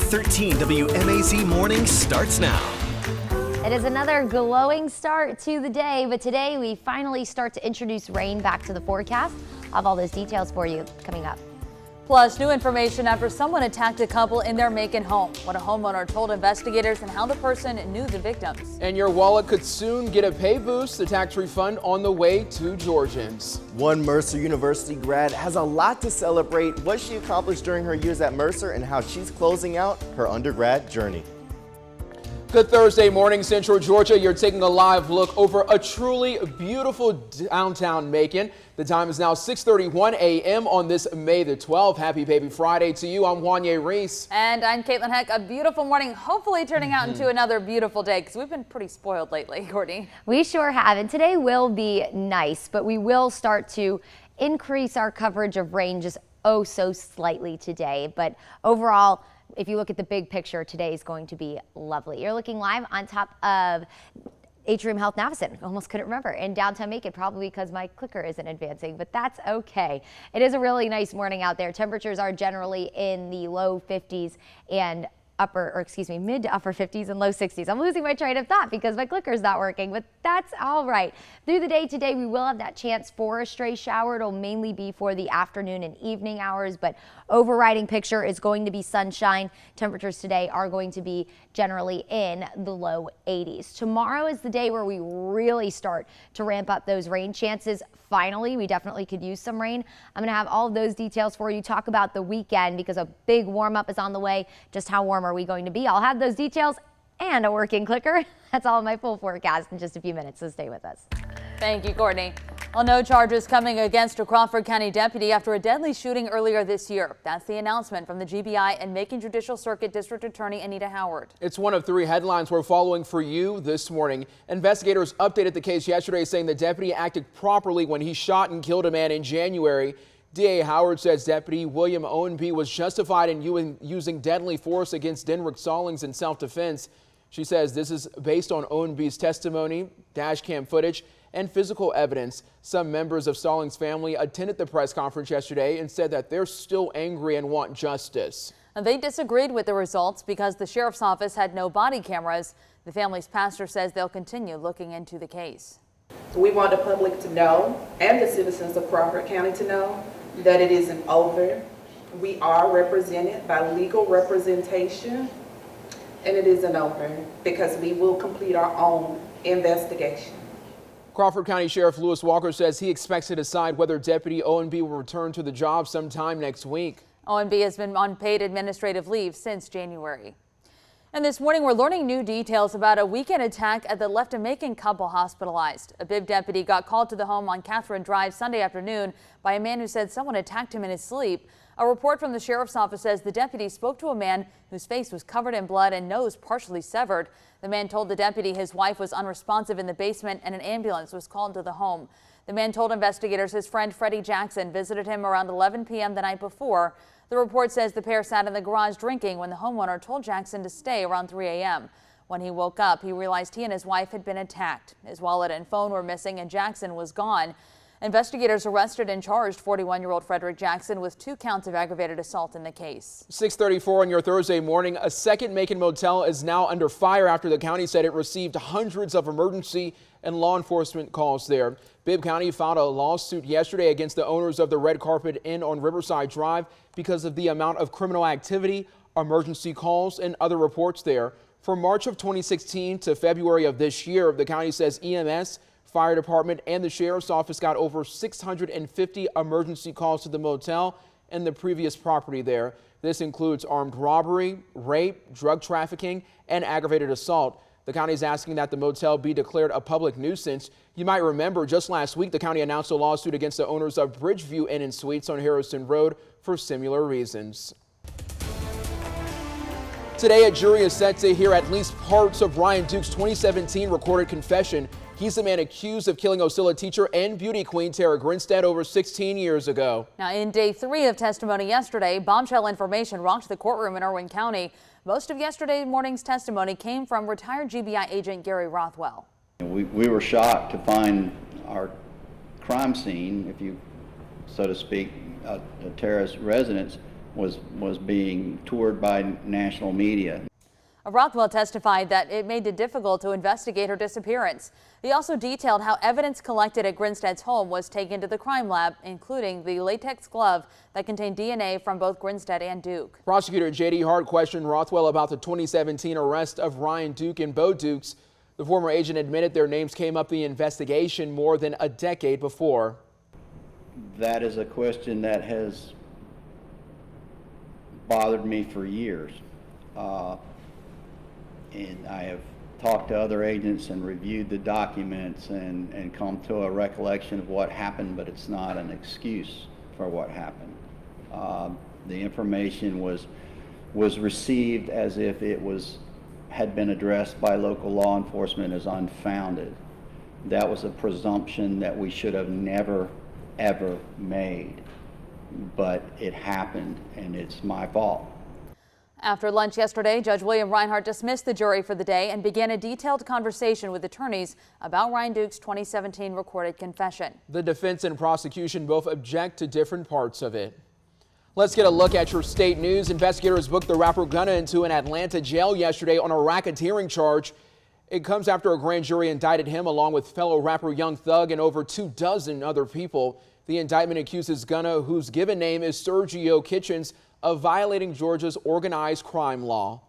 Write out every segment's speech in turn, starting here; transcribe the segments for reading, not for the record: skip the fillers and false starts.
13 WMAZ Morning starts now. It is another glowing start to the day, but today we finally start to introduce rain back to the forecast. I'll have all those details for you coming up. Plus, new information after someone attacked a couple in their Macon home. What a homeowner told investigators and how the person knew the victims. And your wallet could soon get a pay boost. The tax refund on the way to Georgians. One Mercer University grad has a lot to celebrate what she accomplished during her years at Mercer and how she's closing out her undergrad journey. Good Thursday morning, Central Georgia. You're taking a live look over a truly beautiful downtown Macon. The time is now 6:31 a.m. on this May the 12th. Happy Baby Friday to you. I'm Wanye Reese. And I'm Caitlin Heck. A beautiful morning, hopefully turning out into another beautiful day because we've been pretty spoiled lately, Courtney. We sure have, and today will be nice, but we will start to increase our coverage of rain just oh so slightly today. But overall, if you look at the big picture, today is going to be lovely. You're looking live on top of Atrium Health Navison. Almost couldn't remember. In downtown Macon, probably because my clicker isn't advancing, but that's okay. It is a really nice morning out there. Temperatures are generally in the low 50s and mid to upper 50s and low 60s. I'm losing my train of thought because my clicker's not working, but that's all right. Through the day today, we will have that chance for a stray shower. It'll mainly be for the afternoon and evening hours, but overriding picture is going to be sunshine. Temperatures today are going to be generally in the low 80s. Tomorrow is the day where we really start to ramp up those rain chances. Finally, we definitely could use some rain. I'm going to have all of those details for you. Talk about the weekend because a big warm up is on the way. Just how warm are we going to be? I'll have those details and a working clicker. That's all in my full forecast in just a few minutes, so stay with us. Thank you, Courtney. Well, no charges coming against a Crawford County deputy after a deadly shooting earlier this year. That's the announcement from the GBI and Macon Judicial Circuit District Attorney Anita Howard. It's one of three headlines we're following for you this morning. Investigators updated the case yesterday, saying the deputy acted properly when he shot and killed a man in January. DA Howard says Deputy Willam Owensby was justified in using deadly force against Denrick Stallings in self-defense. She says this is based on Owensby's testimony, dash cam footage, and physical evidence. Some members of Stallings' family attended the press conference yesterday and said that they're still angry and want justice. And they disagreed with the results because the sheriff's office had no body cameras. The family's pastor says they'll continue looking into the case. We want the public to know and the citizens of Crawford County to know that it isn't over. We are represented by legal representation, and it isn't over because we will complete our own investigation. Crawford County Sheriff Lewis Walker says he expects to decide whether Deputy Owensby will return to the job sometime next week. Owensby has been on paid administrative leave since January. And this morning, we're learning new details about a weekend attack that left a Macon couple hospitalized. A Bibb deputy got called to the home on Catherine Drive Sunday afternoon by a man who said someone attacked him in his sleep. A report from the sheriff's office says the deputy spoke to a man whose face was covered in blood and nose partially severed. The man told the deputy his wife was unresponsive in the basement and an ambulance was called to the home. The man told investigators his friend Freddie Jackson visited him around 11 p.m. the night before. The report says the pair sat in the garage drinking when the homeowner told Jackson to stay around 3 a.m. When he woke up, he realized he and his wife had been attacked. His wallet and phone were missing and Jackson was gone. Investigators arrested and charged 41-year-old Frederick Jackson with 2 counts of aggravated assault in the case. 6:34 on your Thursday morning. A second Macon motel is now under fire after the county said it received hundreds of emergency and law enforcement calls there. Bibb County filed a lawsuit yesterday against the owners of the Red Carpet Inn on Riverside Drive because of the amount of criminal activity, emergency calls, and other reports there. From March of 2016 to February of this year, the county says EMS, fire department, and the sheriff's office got over 650 emergency calls to the motel and the previous property there. This includes armed robbery, rape, drug trafficking, and aggravated assault. The county is asking that the motel be declared a public nuisance. You might remember just last week the county announced a lawsuit against the owners of Bridgeview Inn and Suites on Harrison Road for similar reasons. Today, a jury is set to hear at least parts of Ryan Duke's 2017 recorded confession. He's the man accused of killing Ocilla teacher and beauty queen Tara Grinstead over 16 years ago. Now, in day 3 of testimony yesterday, bombshell information rocked the courtroom in Irwin County. Most of yesterday morning's testimony came from retired GBI agent Gary Rothwell. We were shocked to find our crime scene, if you so to speak, Tara's residence, was being toured by national media. Rothwell testified that it made it difficult to investigate her disappearance. He also detailed how evidence collected at Grinstead's home was taken to the crime lab, including the latex glove that contained DNA from both Grinstead and Duke. Prosecutor J.D. Hart questioned Rothwell about the 2017 arrest of Ryan Duke and Bo Dukes. The former agent admitted their names came up in the investigation more than a decade before. That is a question that has bothered me for years. And I have talked to other agents and reviewed the documents and come to a recollection of what happened, but it's not an excuse for what happened. The information was received as if it had been addressed by local law enforcement as unfounded. That was a presumption that we should have never, ever made, but it happened, and it's my fault. After lunch yesterday, Judge William Reinhart dismissed the jury for the day and began a detailed conversation with attorneys about Ryan Duke's 2017 recorded confession. The defense and prosecution both object to different parts of it. Let's get a look at your state news. Investigators booked the rapper Gunna into an Atlanta jail yesterday on a racketeering charge. It comes after a grand jury indicted him along with fellow rapper Young Thug and over 24 other people. The indictment accuses Gunna, whose given name is Sergio Kitchens, of violating Georgia's organized crime law.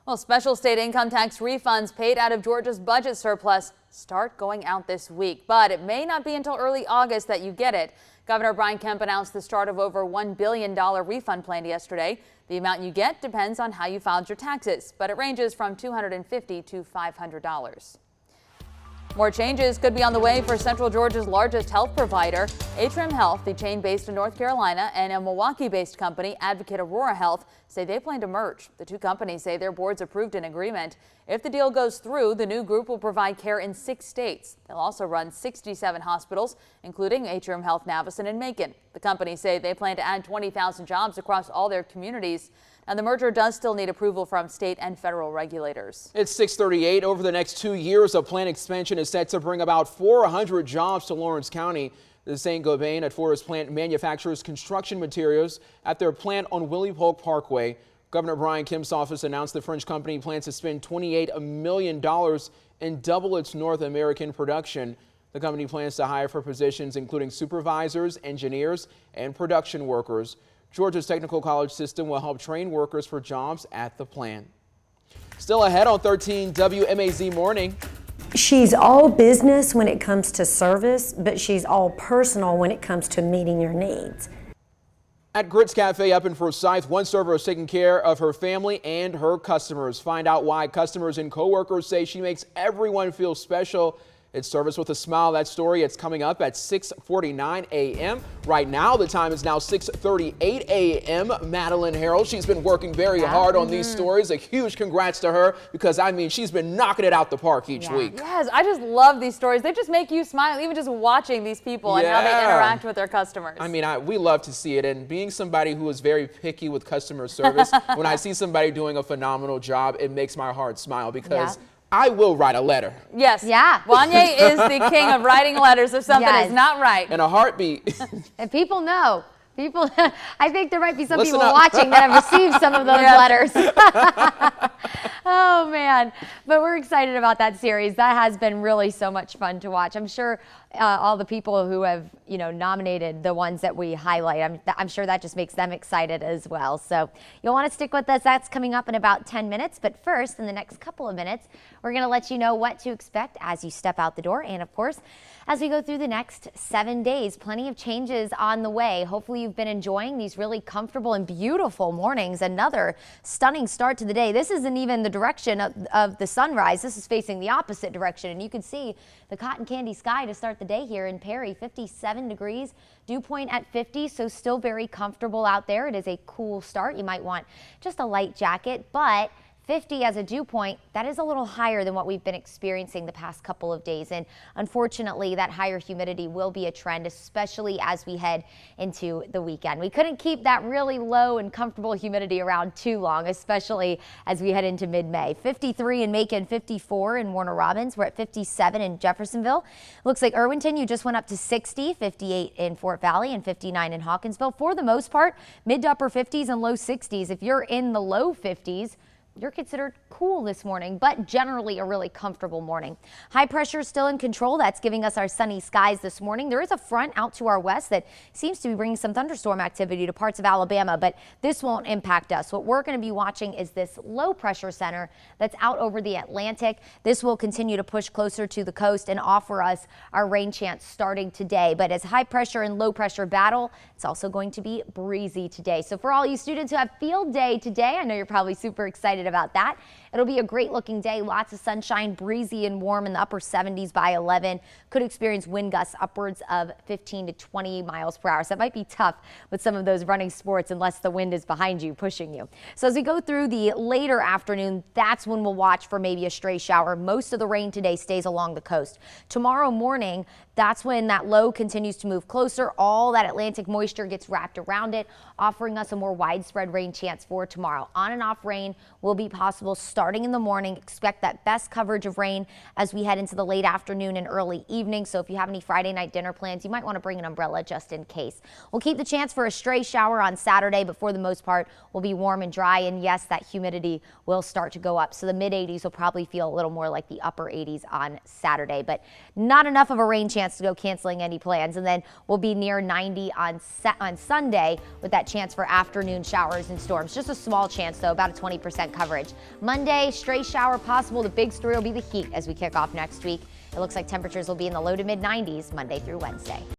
Well, special state income tax refunds paid out of Georgia's budget surplus start going out this week, but it may not be until early August that you get it. Governor Brian Kemp announced the start of over $1 billion refund plan yesterday. The amount you get depends on how you filed your taxes, but it ranges from $250 to $500. More changes could be on the way for Central Georgia's largest health provider. Atrium Health, the chain based in North Carolina, and a Milwaukee-based company, Advocate Aurora Health, say they plan to merge. The two companies say their boards approved an agreement. If the deal goes through, the new group will provide care in 6 states. They'll also run 67 hospitals, including Atrium Health Navison and Macon. The companies say they plan to add 20,000 jobs across all their communities. And the merger does still need approval from state and federal regulators. It's 6:38. Over the next 2 years, a plant expansion is set to bring about 400 jobs to Lawrence County. The Saint-Gobain at Forest plant manufactures construction materials at their plant on Willie Polk Parkway. Governor Brian Kemp's office announced the French company plans to spend $28 million and double its North American production. The company plans to hire for positions including supervisors, engineers, and production workers. Georgia's technical college system will help train workers for jobs at the plant. Still ahead on 13 WMAZ Morning. She's all business when it comes to service, but she's all personal when it comes to meeting your needs. At Grits Cafe up in Forsyth, one server is taking care of her family and her customers. Find out why customers and co-workers say she makes everyone feel special. It's service with a smile. That story, it's coming up at 6:49 a.m. Right now, the time is now 6:38 a.m. Madeline Harrell, she's been working very hard on these stories. A huge congrats to her because, I mean, she's been knocking it out the park each week. Yes, I just love these stories. They just make you smile, even just watching these people and how they interact with their customers. I mean, we love to see it. And being somebody who is very picky with customer service, when I see somebody doing a phenomenal job, it makes my heart smile because I will write a letter. Yes. Yeah. Wanye is the king of writing letters if something is not right. In a heartbeat. And people know. People, I think there might be some people watching that have received some of those letters. Oh, man. But we're excited about that series. That has been really so much fun to watch. I'm sure all the people who have, nominated the ones that we highlight, I'm sure that just makes them excited as well. So you'll want to stick with us. That's coming up in about 10 minutes. But first, in the next couple of minutes, we're going to let you know what to expect as you step out the door. And of course, as we go through the next 7 days, plenty of changes on the way. Hopefully you've been enjoying these really comfortable and beautiful mornings. Another stunning start to the day. This isn't even the direction of the sunrise. This is facing the opposite direction. And you can see the cotton candy sky to start the day here in Perry. 57 degrees, dew point at 50, so still very comfortable out there. It is a cool start. You might want just a light jacket, but 50 as a dew point, that is a little higher than what we've been experiencing the past couple of days. And unfortunately, that higher humidity will be a trend, especially as we head into the weekend. We couldn't keep that really low and comfortable humidity around too long, especially as we head into mid-May. 53 in Macon, 54 in Warner Robins. We're at 57 in Jeffersonville. Looks like Irwinton, you just went up to 60, 58 in Fort Valley, and 59 in Hawkinsville. For the most part, mid to upper 50s and low 60s. If you're in the low 50s, you're considered cool this morning, but generally a really comfortable morning. High pressure is still in control. That's giving us our sunny skies this morning. There is a front out to our west that seems to be bringing some thunderstorm activity to parts of Alabama, but this won't impact us. What we're going to be watching is this low pressure center that's out over the Atlantic. This will continue to push closer to the coast and offer us our rain chance starting today. But as high pressure and low pressure battle, it's also going to be breezy today. So for all you students who have field day today, I know you're probably super excited about that. It'll be a great looking day. Lots of sunshine, breezy and warm in the upper 70s by 11. Could experience wind gusts upwards of 15 to 20 miles per hour. So that might be tough with some of those running sports unless the wind is behind you, pushing you. So as we go through the later afternoon, that's when we'll watch for maybe a stray shower. Most of the rain today stays along the coast. Tomorrow morning, that's when that low continues to move closer. All that Atlantic moisture gets wrapped around it, offering us a more widespread rain chance for tomorrow. On and off rain will be possible starting in the morning. Expect that best coverage of rain as we head into the late afternoon and early evening. So if you have any Friday night dinner plans, you might want to bring an umbrella just in case. We'll keep the chance for a stray shower on Saturday, but for the most part, we'll be warm and dry. And yes, that humidity will start to go up. So the mid 80s will probably feel a little more like the upper 80s on Saturday, but not enough of a rain chance to go canceling any plans. And then we'll be near 90 on Sunday with that chance for afternoon showers and storms. Just a small chance though, about a 20% coverage. Monday, stray shower possible. The big story will be the heat as we kick off next week. It looks like temperatures will be in the low to mid 90s Monday through Wednesday.